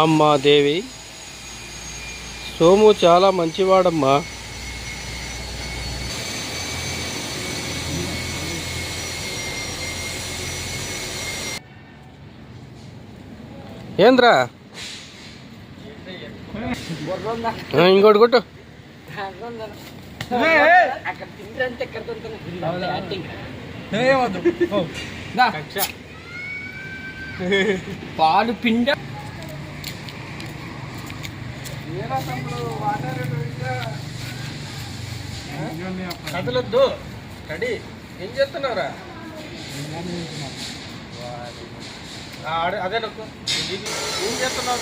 అమ్మా దేవి, సోము చాలా మంచివాడమ్మా. ఏంద్రా ఇంకోటి కొట్టు. పాలు పిండ కదలొద్దు. రెడీ. ఏం చేస్తున్నావురా? అదే నొక్కు. ఏం చేస్తున్నావు?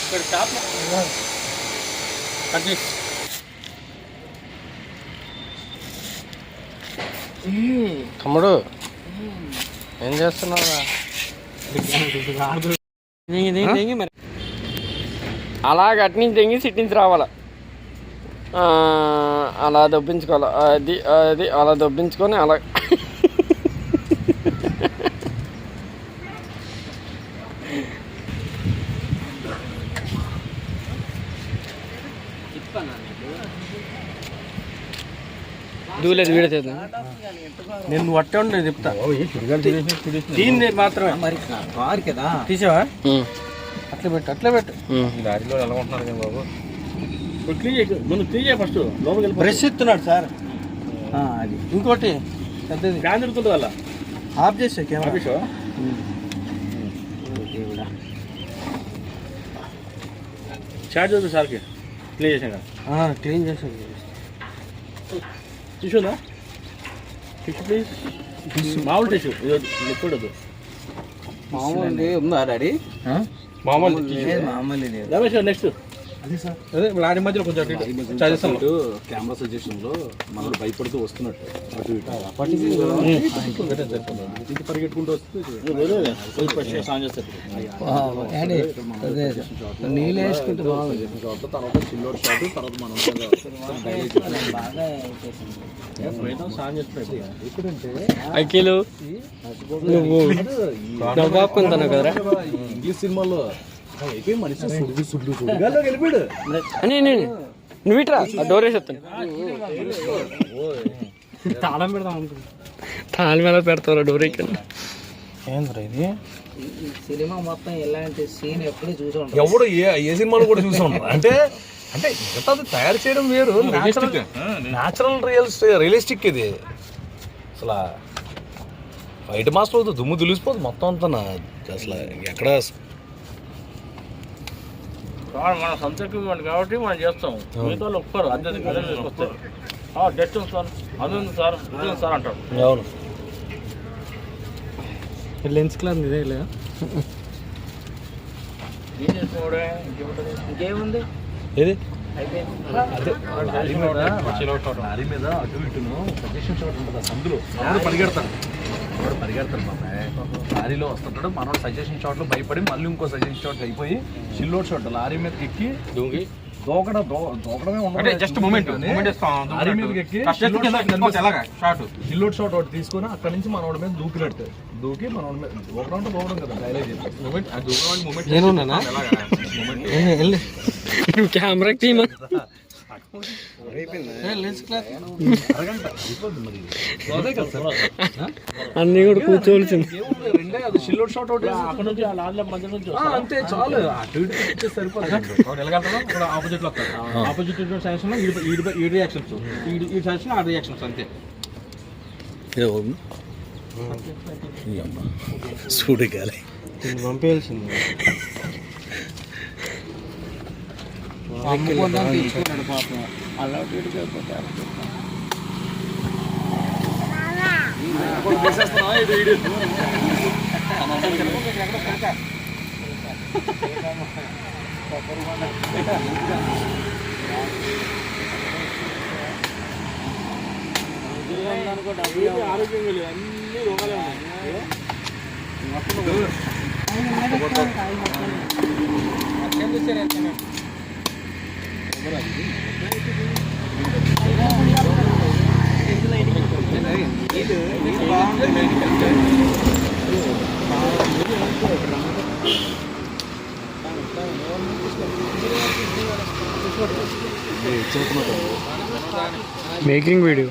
ఇక్కడ షాప్ తమ్ముడు ఏం చేస్తున్నావురా? అలాగ అట్నుంచి తెంగి సిట్టించి రావాలా, అలా దొబ్బించుకోవాలి. అది అది అలా దొబ్బించుకొని అలా దూలేదు వీడలేదు. నేను నువ్వు అట్టే ఉండి నేను చెప్తా. దీన్ని మాత్రమే కదా తీసావా? అట్లా పెట్టు, అట్లా పెట్టు. దారిలో ఎలా ఉంటున్నారు కదా బాబు. ముందు క్లీన్ ఫస్ట్ లోపలికి బ్రష్ ఎత్తున్నాడు సార్. అది ఇంకోటి పెద్దది ఫ్యాన్ తిరుగుతుంది వాళ్ళ. ఆఫ్ చేసా కెమెరా. చార్జ్ అవుతుంది సార్కి. క్లీన్ చేసాం కదా. క్లీన్ చేసాను. టిష్యూనా? Tissue please. మామూలు టిష్యూ, లిక్విడ్ వద్దు. మామూలు ఉందా డాడీ? మామూలు మామూలు. రమేష్ నెక్స్ట్ అదే సార్. అదే లారీ మధ్యలో కొంచెం కెమెరా సజెషన్ లో మనల్ని భయపడుతూ వస్తున్నట్టు అటు ఇటు పరిగెట్టుకుంటూ వస్తుంది. నీళ్ళు వేసుకుంటే తర్వాత చిల్లోడ్ షాట్, తర్వాత మనం అఖిలు నువ్వు నవ్వాకుంటున్నావు కదరా ఇంగ్లీష్ సినిమాలో మనిషి వెళ్ళిపోయాడు అని. నువ్వు ఇట్రా, డోర్ వేసి వస్తాను. తాళం పెడతాం అనుకుంటా. తాళం ఎలా పెడతావు డోర్ ఇక్కడ? ఏంద్రా ఇది? సినిమా మొత్తం ఎలాంటి సీన్ ఎప్పుడు చూసి ఉంటాం. ఎవడు ఏ సినిమాలో కూడా చూసి ఉంటారు. అంటే అంటే అది తయారు చేయడం వేరు, న్యాచురల్ రియలిస్టిక్ ఇది. అసలు ఫైట్ మాస్టర్ అవుతుంది, దుమ్ము దులిసిపోతుంది మొత్తం అంతా. అసలు ఎక్కడ మన సొంత ఎక్విప్మెంట్ కాబట్టి మనం చేస్తాం. మిగతా వాళ్ళు ఒప్పుకోరు. అద్దె తీసుకొస్తారు. డెస్ట్ ఉంది సార్, అది ఉంది సార్, ఇది ఉంది సార్ అంటారు. అవును. లెన్స్ క్లాస్ ఇదే లేదా? ఏం చేసుకోవడే ఇంకేముంది? ఏది అయిపోయింది. లారీ మీద అటు ఇటును సజెషన్ షాట్ ఉంటుంది. అందులో పరిగెడతాను బాబాయ్. లారీలో వస్తుంటాడు, మనోడు సజెషన్ షాట్లు భయపడి మళ్ళీ ఇంకో సజెషన్ షాట్ అయిపోయి షిల్లోడ్ షాట్ లారీ మీదకి ఎక్కి దూకడమే ఉండదు. జస్ట్ మూమెంట్ లారీ మీదకి ఎక్కి షిల్లోడ్ షాట్ ఒకటి తీసుకొని అక్కడి నుంచి మనోడి మీద దూకినట్టు దూకి మనోడి మీద దూకడం అంటే దూకడం కదా డైలాగ్. నువ్వు కెమెరా తీయమా? అన్నీ కూడా కూర్చోవలసింది. షిల్లోడ్ షాట్ ఒకటి అక్కడ నుంచి మధ్య నుంచి అంతే చాలు. అటు ఇటు సరిపోతుంది. ఆపోజిట్ లో ఆపోజిట్ సైన్స్ లో ఈ రియాక్షన్స్, ఈ సైన్స్ ఆ రియాక్షన్స్ అంతే. చూడగాలి పంపేయాల్సింది. తీసుకున్నాడు పాపం. అలా ఆరోగ్యంగా లేదు, అన్ని రోగాలే ఉన్నాయి. మొత్తం మేకింగ్ వీడియో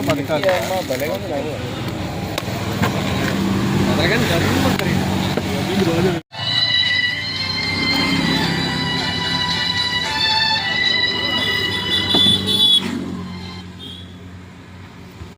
బతకాలి.